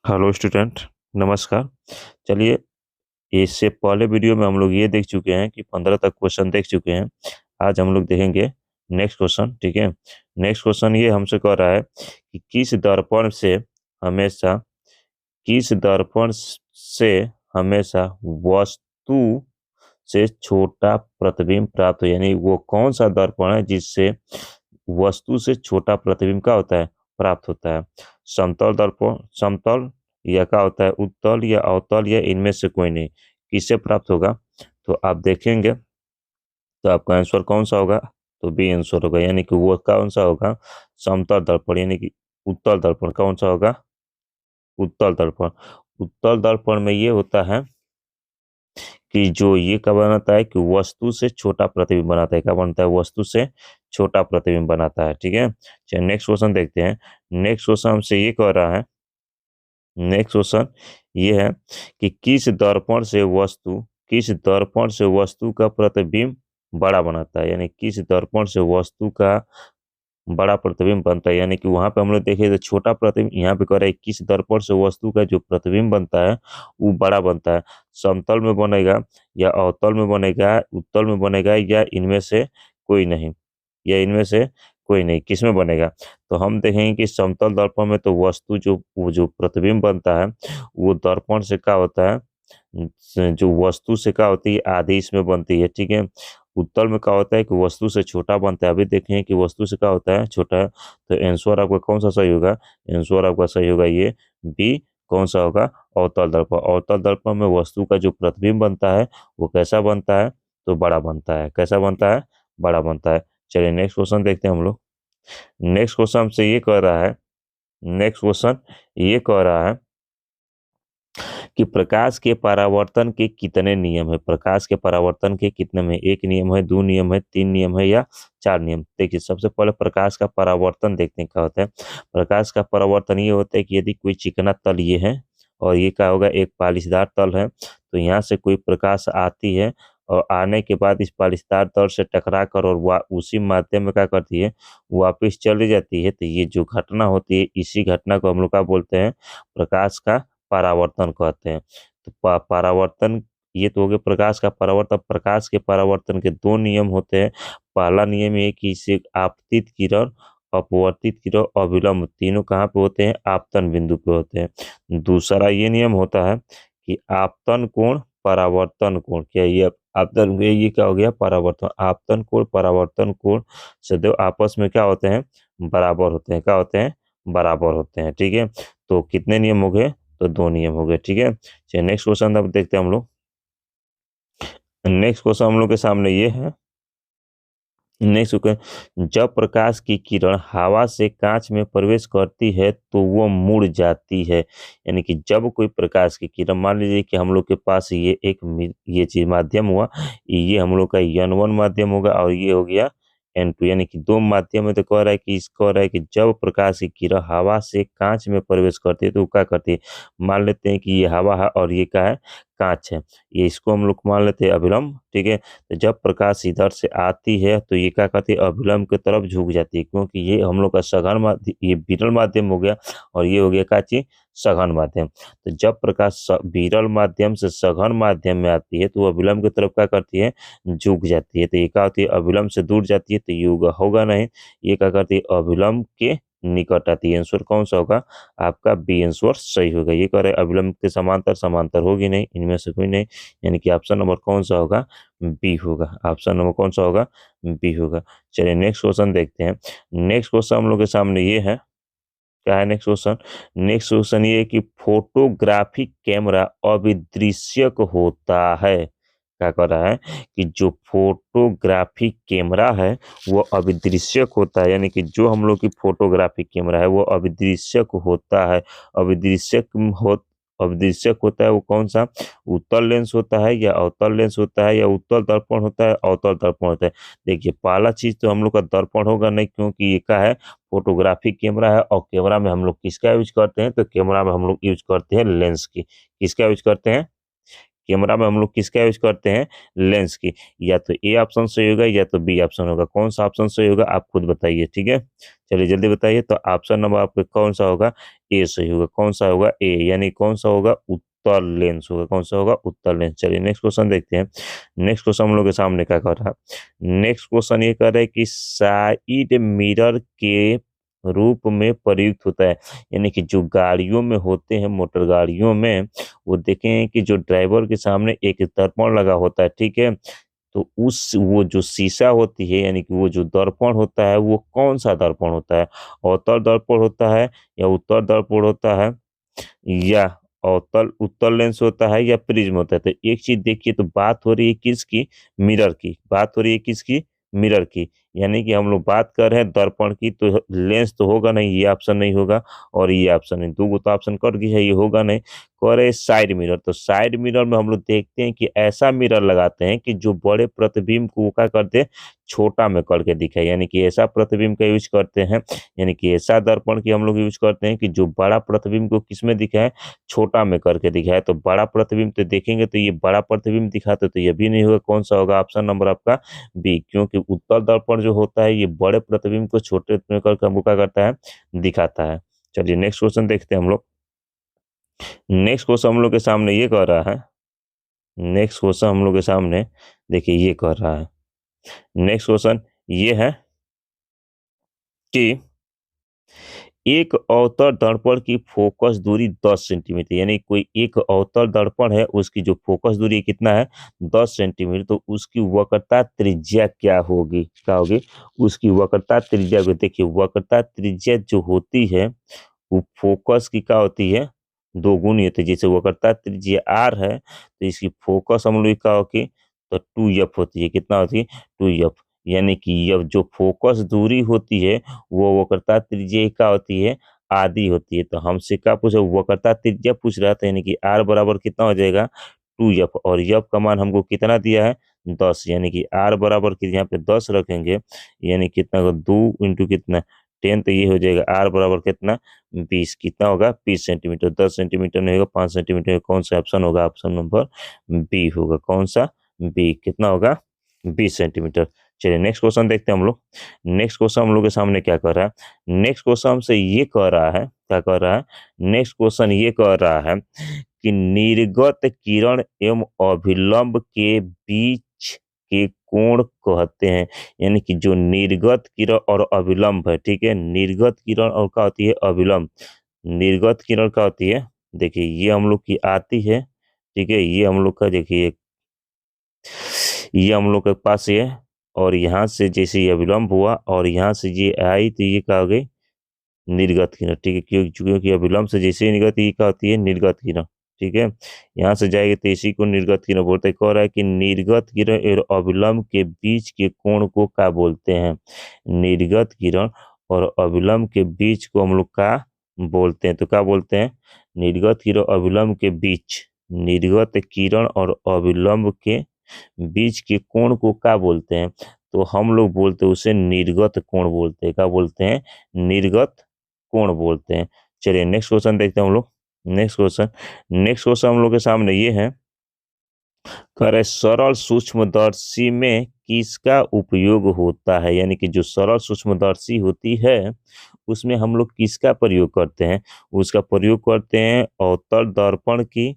Hello student, नमस्कार। चलिए, इससे पहले वीडियो में हम लोग ये देख चुके हैं कि 15 तक क्वेश्चन देख चुके हैं। आज हम लोग देखेंगे नेक्स्ट क्वेश्चन। ठीक है, नेक्स्ट क्वेश्चन ये हमसे कह रहा है कि हमेशा किस दर्पण से हमेशा वस्तु से छोटा प्रतिबिंब प्राप्त हो, यानी वो कौन सा दर्पण है जिससे वस्तु से छोटा प्रतिबिंब का होता है, प्राप्त होता है। समतल दर्पण, समतल, या क्या होता है उत्तल या अवतल, या इनमें से कोई नहीं। किससे प्राप्त होगा तो आप देखेंगे, तो आपका आंसर कौन सा होगा, तो बी आंसर होगा, यानी कि वो कौन सा होगा, समतल दर्पण, यानी कि उत्तल दर्पण। कौन सा होगा, उत्तल दर्पण। उत्तल दर्पण में ये होता है कि जो ये क्या बनाता है कि वस्तु से छोटा प्रतिबिंब बनाता है। क्या बनता है, वस्तु से छोटा प्रतिबिंब बनाता है। ठीक है, चलिए नेक्स्ट क्वेश्चन देखते हैं। नेक्स्ट क्वेश्चन हमसे ये कह रहा है, नेक्स्ट क्वेश्चन ये है कि किस दर्पण से वस्तु का प्रतिबिंब बड़ा बनाता है, यानी किस दर्पण से वस्तु का बड़ा प्रतिबिंब बनता है। यानी कि वहां पे हम लोग देखे तो छोटा प्रतिबिंब, यहाँ पे कह रहा है किस दर्पण से वस्तु का जो प्रतिबिंब बनता है वो बड़ा बनता है। समतल में बनेगा, या अवतल में बनेगा, उत्तल में बनेगा, या इनमें से कोई नहीं, या इनमें से कोई नहीं, किस में बनेगा। तो हम देखेंगे कि समतल दर्पण में तो वस्तु जो प्रतिबिंब बनता है वो दर्पण से क्या होता है, जो वस्तु से क्या होती है आधी इसमें बनती है। ठीक है, उत्तल में क्या होता है कि वस्तु से छोटा बनता है। अभी देखें कि वस्तु से क्या होता है, छोटा है। तो आंसर आपका कौन सा सही होगा, आंसर आपका सही होगा ये बी। कौन सा होगा, अवतल दर्पण। अवतल दर्पण में वस्तु का जो प्रतिबिंब बनता है वो कैसा बनता है, तो बड़ा बनता है। कैसा बनता है, बड़ा बनता है। चलिए नेक्स्ट क्वेश्चन देखते हैं हम लोग। नेक्स्ट क्वेश्चन हमसे ये कह रहा है, नेक्स्ट क्वेश्चन ये कह रहा है कि प्रकाश के परावर्तन के कितने नियम है। प्रकाश के परावर्तन के कितने में, एक नियम है, दो नियम है, तीन नियम है, या चार नियम। देखिए सबसे पहले प्रकाश का परावर्तन देखते हैं क्या होता है। प्रकाश का परावर्तन ये होता है कि यदि कोई चिकना तल ये है और ये क्या होगा, एक पालिशदार तल है, तो यहाँ से कोई प्रकाश आती है और आने के बाद इस पालिशदार तल से टकरा कर और वह उसी माध्यम में क्या करती है, वापिस चली जाती है। तो ये जो घटना होती है, इसी घटना को हम लोग क्या बोलते हैं, प्रकाश का परावर्तन कहते हैं। तो परावर्तन, ये तो हो गया प्रकाश का परावर्तन। प्रकाश के परावर्तन के दो नियम होते हैं। पहला नियम ये कि इसे आपतित किरण, अपवर्तित किरण, अभिलंब तीनों कहाँ पे होते हैं, आपतन बिंदु पे होते हैं। दूसरा ये नियम होता है कि आपतन कोण, परावर्तन कोण। क्या ये आपतन, ये क्या हो गया, परावर्तन। आपतन कोण, परावर्तन कोण सदैव आपस में क्या होते हैं, बराबर होते हैं। क्या होते हैं, बराबर होते हैं। ठीक है, तो कितने नियम हो गए, तो दो नियम हो गए। ठीक है, चलिए नेक्स्ट क्वेश्चन अब देखते हैं हम लोग। नेक्स्ट क्वेश्चन हम लोग के सामने ये है, नेक्स्ट क्वेश्चन, जब प्रकाश की किरण हवा से कांच में प्रवेश करती है तो वो मुड़ जाती है। यानी कि जब कोई प्रकाश की किरण, मान लीजिए कि हम लोग के पास ये चीज माध्यम हुआ, ये हम लोग का N1 माध्यम होगा और ये हो गया N2, यानी कि दो माध्यम है। तो कह रहा है कि कह रहा है कि जब प्रकाश की किरण हवा से कांच में प्रवेश करती है तो वो क्या करती है, मान लेते हैं कि ये हवा है और ये क्या है, कांच है। ये इसको हम लोग मान लेते हैं अभिलंब। ठीक है, तो जब प्रकाश इधर से आती है तो ये क्या करती है, अभिलंब की तरफ झुक जाती है, क्योंकि ये हम लोग का सघन माध्यम, ये विरल माध्यम हो गया और ये हो गया क्या चीज, सघन माध्यम। तो जब प्रकाश विरल माध्यम से सघन माध्यम में आती है तो वो अभिलंब की तरफ क्या करती है, झुक जाती है। तो ये क्या होती है, अभिलंब से दूर जाती है, तो ये होगा नहीं। ये क्या करती है, अभिलंब के निकट आती है। आंसर कौन सा होगा, आपका बी आंसर सही होगा। ये कह रहे अभिलंब के समांतर, समांतर होगी नहीं, इनमें से कोई नहीं, यानी कि ऑप्शन नंबर कौन सा होगा, बी होगा। ऑप्शन नंबर कौन सा होगा, बी होगा। चलिए नेक्स्ट क्वेश्चन देखते हैं। नेक्स्ट क्वेश्चन हम लोग के सामने ये है, क्या है नेक्स्ट क्वेश्चन। नेक्स्ट क्वेश्चन ये है कि फोटोग्राफिक कैमरा अविदृश्यक होता है। क्या कर रहा है कि जो फोटोग्राफिक कैमरा है वो अविदृश्यक होता है, यानी कि जो हम लोग की फोटोग्राफिक कैमरा है वो अविदृश्यक होता है। अविदृश्यक हो अविदृश्यक होता है वो कौन सा, उत्तल लेंस होता है, या अवतल लेंस होता है, या उत्तल दर्पण होता है, अवतल दर्पण होता है। देखिए पहला चीज तो हम लोग का दर्पण होगा नहीं, क्योंकि ये क्या है, फोटोग्राफिक कैमरा है। और कैमरा में हम लोग किसका यूज करते हैं, तो कैमरा में हम लोग यूज करते हैं लेंस की। किसका यूज करते हैं, कैमरा में हम लोग किसका यूज करते हैं, लेंस की। या तो ए ऑप्शन सही होगा या तो बी ऑप्शन होगा, कौन सा ऑप्शन सही होगा आप खुद बताइए, ठीक है। चलिए जल्दी बताइए। तो ऑप्शन नंबर आपका कौन सा होगा, ए सही होगा। कौन सा होगा, ए, यानी कौन सा होगा, उत्तल लेंस होगा। कौन सा होगा, उत्तल लेंस। चलिए नेक्स्ट क्वेश्चन देखते हैं। नेक्स्ट क्वेश्चन हम लोग के सामने क्या कर रहा है। नेक्स्ट क्वेश्चन ये कर रहा है कि साइड मिरर के रूप में प्रयुक्त होता है, यानी कि जो गाड़ियों में होते हैं, मोटर गाड़ियों में, वो देखें कि जो ड्राइवर के सामने एक दर्पण लगा होता है, ठीक है। तो उस वो जो शीशा होती है, यानी कि वो जो दर्पण होता है, वो कौन सा दर्पण होता है, अवतल दर्पण होता है या उत्तल दर्पण होता है, या अवतल उत्तल लेंस होता है या प्रिज्म होता है। तो एक चीज देखिए, तो बात हो रही है किसकी, मिरर की। बात हो रही है किसकी, मिरर की। यानी कि हम लोग बात कर रहे हैं दर्पण की, तो लेंस तो होगा नहीं, ये ऑप्शन नहीं होगा और ये ऑप्शन नहीं, दो तो ऑप्शन कट गई है, ये होगा नहीं। कह रहे साइड मिरर। तो साइड मिरर में हम लोग देखते हैं कि ऐसा मिरर लगाते हैं कि जो बड़े प्रतिबिंब को क्या करते हैं, छोटा में करके दिखाए, यानी कि ऐसा प्रतिबिंब का यूज करते हैं, यानी कि ऐसा दर्पण की हम लोग यूज करते हैं कि जो बड़ा प्रतिबिंब को किसमें दिखाए, छोटा में करके दिखाए। तो बड़ा प्रतिबिंब तो देखेंगे तो ये बड़ा प्रतिबिंब दिखाते, तो ये भी नहीं होगा। कौन सा होगा, ऑप्शन नंबर आपका बी, क्योंकि उत्तल दर्पण जो होता है ये बड़े प्रतिबिंब को छोटे में करके हमको क्या करता है, दिखाता है। चलिए नेक्स्ट क्वेश्चन देखते हैं हम लोग। नेक्स्ट क्वेश्चन हम लोग के सामने ये कह रहा है। नेक्स्ट क्वेश्चन हम लोग के सामने देखिए ये कह रहा है। नेक्स्ट क्वेश्चन ये है कि एक अवतल दर्पण की फोकस दूरी 10 सेंटीमीटर, यानी कोई एक अवतल दर्पण है, उसकी जो फोकस दूरी कितना है, 10 सेंटीमीटर। तो उसकी वक्रता त्रिज्या क्या होगी, क्या होगी, उसकी वक्रता त्रिज्या को देखिए। वक्रता त्रिज्या जो होती है वो फोकस की क्या होती है, दोगुनी होती है। जैसे वक्रता त्रिज्या आर है, तो इसकी फोकस हम लोग क्या होगी, तो 2f होती है। कितना होती है, 2f। यानी कि यह जो फोकस दूरी होती है वो वक्रता त्रिज्या क्या होती है, आधी होती है। तो हमसे क्या पूछा, वक्रता त्रिज्या पूछ रहा था, यानी कि आर बराबर कितना हो जाएगा, 2f, और एफ का मान हमको कितना दिया है, 10। यानी कि आर बराबर की यहाँ पे 10 रखेंगे, यानी कितना होगा, 2 इंटू कितना 10, तो ये हो जाएगा आर बराबर कितना, 20। कितना होगा, 20 सेंटीमीटर। 10 सेंटीमीटर नहीं होगा, 5 सेंटीमीटर। कौन सा ऑप्शन होगा, ऑप्शन नंबर बी होगा। कौन सा, बी। कितना होगा, 20 सेंटीमीटर। चलिए नेक्स्ट क्वेश्चन देखते हैं हम लोग। नेक्स्ट क्वेश्चन हम लोग के सामने क्या कर रहा है। नेक्स्ट क्वेश्चन हमसे ये कह रहा है, क्या कर रहा है, नेक्स्ट क्वेश्चन ये कह रहा है कि निर्गत किरण एवं अभिलंब के बीच के कोण कहते हैं। यानी कि जो निर्गत किरण और अभिलंब है, ठीक है, निर्गत किरण और क्या होती है, अभिलंब। निर्गत किरण क्या होती है, देखिए ये हम लोग की आती है, ठीक है, ये हम लोग का देखिए, ये हम लोग के पास ये, और यहाँ से जैसे ये अभिलंब हुआ और यहाँ से ये आई, तो ये क्या हो गई, निर्गत किरण, ठीक है। क्योंकि अभिलंब से जैसे ही निर्गत, ये क्या होती है, निर्गत किरण, ठीक है। यहाँ से जाएगी तो इसी को निर्गत किरण बोलते हैं। कह रहा है कि निर्गत किरण और अभिलंब के बीच के कोण को क्या बोलते हैं, निर्गत किरण और अभिलंब के बीच को हम लोग क्या बोलते हैं, तो क्या बोलते हैं, निर्गत किरण अभिलंब के बीच, निर्गत किरण और अभिलंब के बीच के कोण को क्या बोलते हैं, तो हम लोग बोलते हैं उसे निर्गत कोण बोलते हैं। क्या बोलते हैं, निर्गत कोण बोलते हैं। चलिए नेक्स्ट क्वेश्चन देखते हैं हम लोग। नेक्स्ट क्वेश्चन हम लोग के सामने ये है, कह रहे सरल सूक्ष्मदर्शी में किसका उपयोग होता है। यानी कि जो सरल सूक्ष्मदर्शी होती है उसमें हम लोग किसका प्रयोग करते हैं, उसका प्रयोग करते हैं अवतल दर्पण की,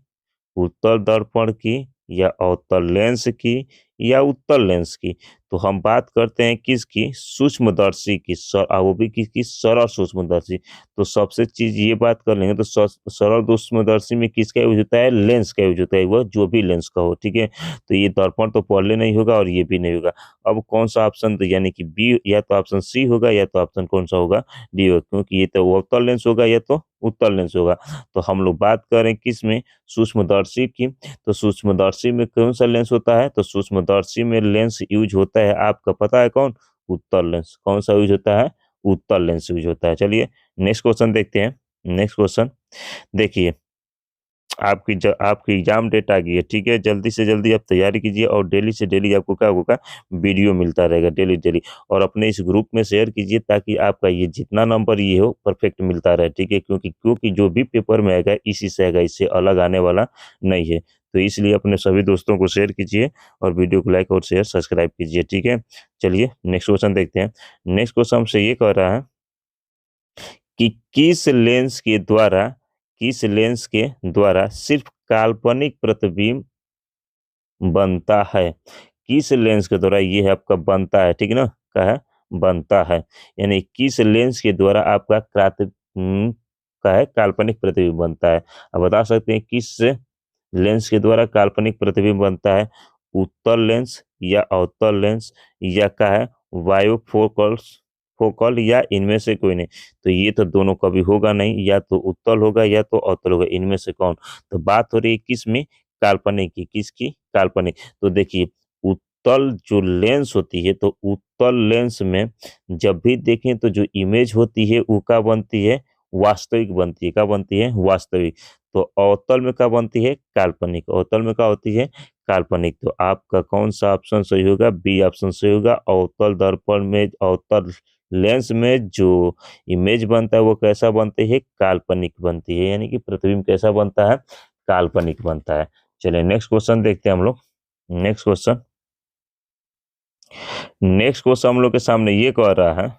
उत्तल दर्पण की, या अवतल लेंस की, या उत्तल लेंस की। तो हम बात करते हैं किसकी, सूक्ष्मदर्शी की, वो भी किसकी, सरल सूक्ष्मदर्शी। तो सबसे चीज ये बात कर लेंगे, तो सरल सूक्ष्मदर्शी में किसका यूज होता है, लेंस का यूज होता है, वह जो भी लेंस का हो, ठीक है। तो ये दर्पण तो पहले नहीं होगा और ये भी नहीं होगा। अब कौन सा ऑप्शन, तो यानी कि बी, या तो ऑप्शन सी होगा या तो ऑप्शन कौन सा होगा, डी होगा, क्योंकि ये तो अवतल लेंस होगा या तो उत्तल लेंस होगा। तो हम लोग बात करें किस में, सूक्ष्मदर्शी की। तो सूक्ष्मदर्शी में कौन सा लेंस होता है, तो सूक्ष्मदर्शी में लेंस यूज होता है, आपका पता है कौन, उत्तल लेंस। कौन सा यूज होता है, उत्तल लेंस यूज होता है। चलिए नेक्स्ट क्वेश्चन देखते हैं। नेक्स्ट क्वेश्चन देखिए, आपकी एग्जाम डेट आ गई है, ठीक है। जल्दी से जल्दी आप तैयारी कीजिए और डेली से डेली आपको क्या होगा, वीडियो मिलता रहेगा डेली डेली, और अपने इस ग्रुप में शेयर कीजिए ताकि आपका ये जितना नंबर ये हो परफेक्ट मिलता रहे, ठीक है। क्योंकि जो भी पेपर में आएगा इसी से आएगा, इससे अलग आने वाला नहीं है। तो इसलिए अपने सभी दोस्तों को शेयर कीजिए और वीडियो को लाइक और शेयर सब्सक्राइब कीजिए, ठीक है। चलिए नेक्स्ट क्वेश्चन देखते हैं। नेक्स्ट क्वेश्चन हमसे ये कह रहा है कि किस लेंस के द्वारा सिर्फ काल्पनिक प्रतिबिंब बनता है। किस लेंस के द्वारा, ये है आपका बनता है, ठीक है ना, क्या है, बनता है, यानी किस लेंस के द्वारा आपका का है काल्पनिक प्रतिबिंब बनता है। अब बता सकते हैं किस लेंस के द्वारा काल्पनिक प्रतिबिंब बनता है, उत्तल लेंस या अवतल लेंस या क्या है फोकल या इनमें से कोई नहीं। तो ये तो दोनों कभी होगा नहीं, या तो उत्तल होगा या तो अवतल होगा, इनमें से कौन। तो बात हो रही है किस में, काल्पनिक की, किसकी, काल्पनिक। तो देखिए उत्तल जो लेंस होती है, तो उत्तल लेंस में जब भी देखें तो जो इमेज होती है वो क्या बनती है, वास्तविक बनती है। क्या बनती है, वास्तविक। तो अवतल में क्या बनती है, काल्पनिक। अवतल में क्या होती है, काल्पनिक। तो आपका कौन सा ऑप्शन सही होगा, बी ऑप्शन सही होगा। अवतल दर्पण में, अवतल लेंस में जो इमेज बनता है वो कैसा बनती है, काल्पनिक बनती है, यानी कि प्रतिबिंब कैसा बनता है, काल्पनिक बनता है। चलिए नेक्स्ट क्वेश्चन देखते हैं हम लोग। नेक्स्ट क्वेश्चन हम लोग के सामने ये कह रहा है,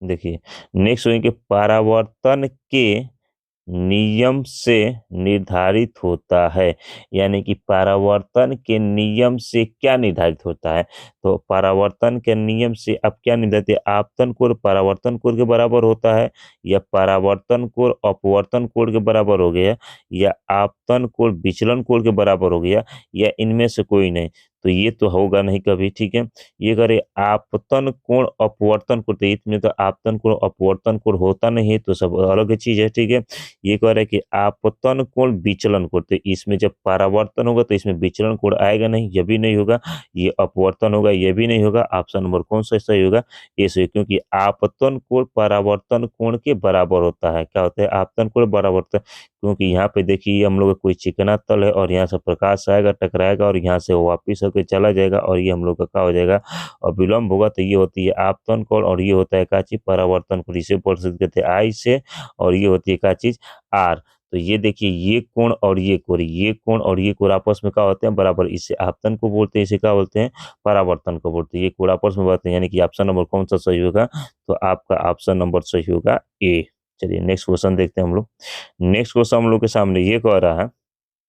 देखिए नेक्स्ट कि परावर्तन के नियम से निर्धारित होता है, यानी कि परावर्तन के नियम से क्या निर्धारित होता है। तो परावर्तन के नियम से अब क्या निर्धारित है, आपतन कोण परावर्तन कोण के बराबर होता है, या परावर्तन कोण अपवर्तन कोण के बराबर हो गया, या आपतन कोण विचलन कोण के बराबर हो गया, या इनमें से कोई नहीं। तो ये तो होगा नहीं कभी, ठीक है। ये करे आपतन कोण अपवर्तन कोण, तो इसमें तो आपतन कोण अपवर्तन कोण होता नहीं है, तो सब अलग चीज है, ठीक है। ये कह रहा है कि आपतन कोण विचलन कोण, तो इसमें जब परावर्तन होगा तो इसमें विचलन कोण आएगा नहीं, ये भी नहीं होगा। ये अपवर्तन होगा, ये भी नहीं होगा। ऑप्शन नंबर कौन सा सही होगा, ये सही, क्योंकि आपतन कोण परावर्तन कोण के बराबर होता है। क्या होता है, आपतन कोण बरावर्तन, क्योंकि यहाँ पे देखिए हम लोग का कोई चिकना तल है और यहाँ से प्रकाश आएगा, टकराएगा और यहाँ से वापिस होकर चला जाएगा, और ये हम लोग का क्या हो जाएगा, और विलंब होगा। तो ये होती है आपतन कोण और ये होता है क्या चीज, परावर्तन कोण। इसे पढ़ सकते थे आई से, और ये होती है क्या चीज, आर। तो ये देखिए ये कोण और ये कोण, ये कोण और ये कोण आपस में क्या होते हैं, बराबर। इसे आपतन को बोलते हैं, इसे क्या बोलते हैं, परावर्तन को बोलते हैं। ये कोण आपस में बढ़ते हैं, यानी कि ऑप्शन नंबर कौन सा सही होगा, तो आपका ऑप्शन नंबर सही होगा ए। चलिए नेक्स्ट क्वेश्चन देखते हैं हम लोग। नेक्स्ट क्वेश्चन हम लोग के सामने ये कह रहा है,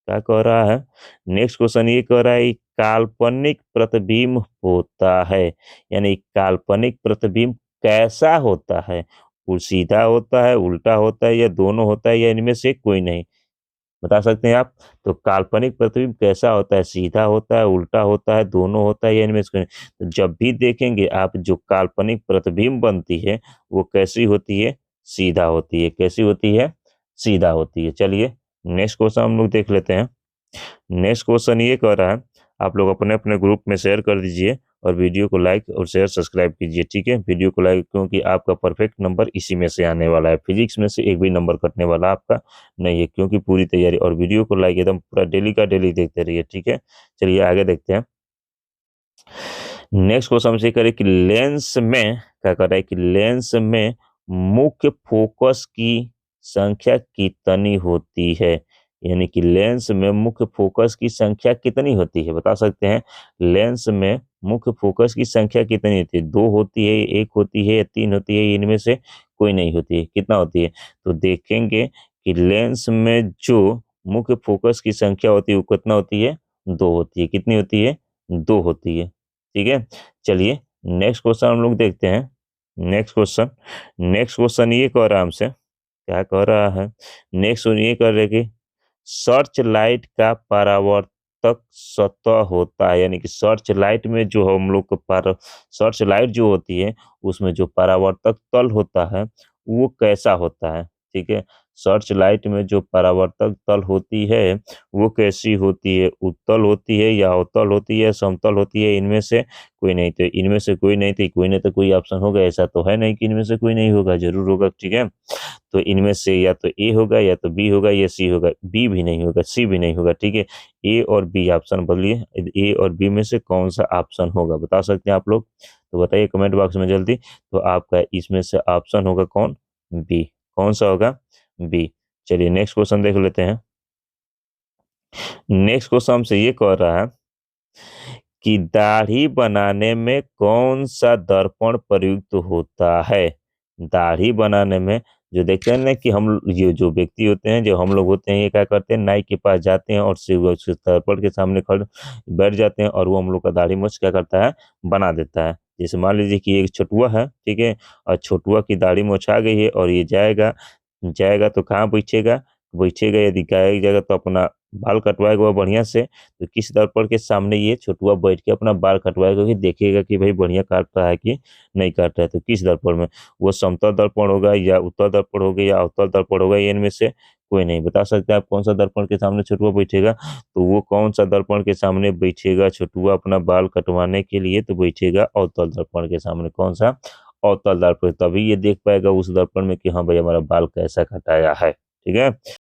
क्या कह रहा है, नेक्स्ट क्वेश्चन ये कह रहा है काल्पनिक प्रतिबिंब होता है, यानी काल्पनिक प्रतिबिंब कैसा होता है, वो सीधा होता है, उल्टा होता है, या दोनों होता है, या इनमें से कोई नहीं। बता सकते हैं आप। तो काल्पनिक प्रतिबिंब कैसा होता है, सीधा होता है, उल्टा होता है, दोनों होता है, या इनमें से कोई नहीं। तो जब भी देखेंगे आप जो काल्पनिक प्रतिबिंब बनती है वो कैसी होती है, सीधा होती है। कैसी होती है, सीधा होती है। चलिए नेक्स्ट क्वेश्चन हम लोग देख लेते हैं। नेक्स्ट क्वेश्चन ये कह रहा है, आप लोग अपने अपने ग्रुप में शेयर कर दीजिए और वीडियो को लाइक और शेयर सब्सक्राइब कीजिए, ठीक है। वीडियो को लाइक, क्योंकि आपका परफेक्ट नंबर इसी में से आने वाला है, फिजिक्स में से एक भी नंबर कटने वाला आपका नहीं है, क्योंकि पूरी तैयारी। और वीडियो को लाइक एकदम पूरा डेली का डेली देखते रहिए, ठीक है। चलिए आगे देखते हैं। नेक्स्ट क्वेश्चन हमसे करें कि लेंस में क्या कर रहा है, कि लेंस में मुख्य फोकस की संख्या कितनी होती है, यानी कि लेंस में मुख्य फोकस की संख्या कितनी होती है। बता सकते हैं लेंस में मुख्य फोकस की संख्या कितनी होती है, दो होती है, एक होती है, या तीन होती है, इनमें से कोई नहीं होती है। कितना होती है, तो देखेंगे कि लेंस में जो मुख्य फोकस की संख्या होती है वो कितना होती है, दो होती है। कितनी होती है, दो होती है, ठीक है। चलिए नेक्स्ट क्वेश्चन हम लोग देखते हैं। नेक्स्ट क्वेश्चन ये कह रहा है हमसे, क्या कह रहा है, नेक्स्ट ये कह रहे कि सर्च लाइट का परावर्तक सतह होता है, यानी कि सर्च लाइट में जो हम लोग को सर्च लाइट जो होती है उसमें जो परावर्तक तल होता है वो कैसा होता है, ठीक है। सर्च लाइट में जो परावर्तक तल होती है वो कैसी होती है, उत्तल होती है, या अवतल होती है, समतल होती है, इनमें से कोई नहीं। तो इनमें से कोई नहीं, तो कोई नहीं तो कोई ऑप्शन होगा, ऐसा तो है नहीं कि इनमें से कोई नहीं होगा, जरूर होगा, ठीक है। तो इनमें से या तो ए होगा, या तो बी होगा, या सी होगा, बी भी नहीं होगा, सी भी नहीं होगा, ठीक है। ए और बी ऑप्शन बदलिए, ए और बी में से कौन सा ऑप्शन होगा, बता सकते हैं आप लोग, तो बताइए कमेंट बॉक्स में जल्दी। तो आपका इसमें से ऑप्शन होगा कौन, बी। कौन सा होगा, बी। चलिए नेक्स्ट क्वेश्चन देख लेते हैं। नेक्स्ट क्वेश्चन हमसे ये कह रहा है कि दाढ़ी बनाने में कौन सा दर्पण प्रयुक्त होता है। दाढ़ी बनाने में जो देखते हैं ना कि हम ये जो व्यक्ति होते हैं, जो हम लोग होते हैं, ये क्या करते हैं, नाई के पास जाते हैं और उस दर्पण के सामने खड़े बैठ जाते हैं और वो हम लोग का दाढ़ी मूंछ क्या करता है, बना देता है। जैसे मान लीजिए कि एक छोटुआ है, ठीक है, और छोटुआ की दाढ़ी मूंछ आ गई है और ये जाएगा जाएगा तो कहाँ बैठेगा, बैठेगा यदि जाएगा तो अपना बाल कटवाएगा वह बढ़िया से। तो किस दर्पण के सामने ये छोटुआ बैठ के अपना बाल कटवाएगा कि देखेगा कि भाई बढ़िया काट रहा है कि नहीं काट रहा है। तो किस दर्पण में, वो समतल दर्पण होगा या उत्तल दर्पण होगा या अवतल दर्पण होगा, ये इनमें से कोई नहीं बता सकता आप कौन सा दर्पण के सामने छोटुआ बैठेगा। तो वो कौन सा दर्पण के सामने बैठेगा छोटुआ अपना बाल कटवाने के लिए, तो बैठेगा अवतल दर्पण के सामने। कौन सा, अवतल दर्पण। तभी ये देख पाएगा उस दर्पण में कि हाँ भाई हमारा बाल कैसा कटाया है। ठीक है।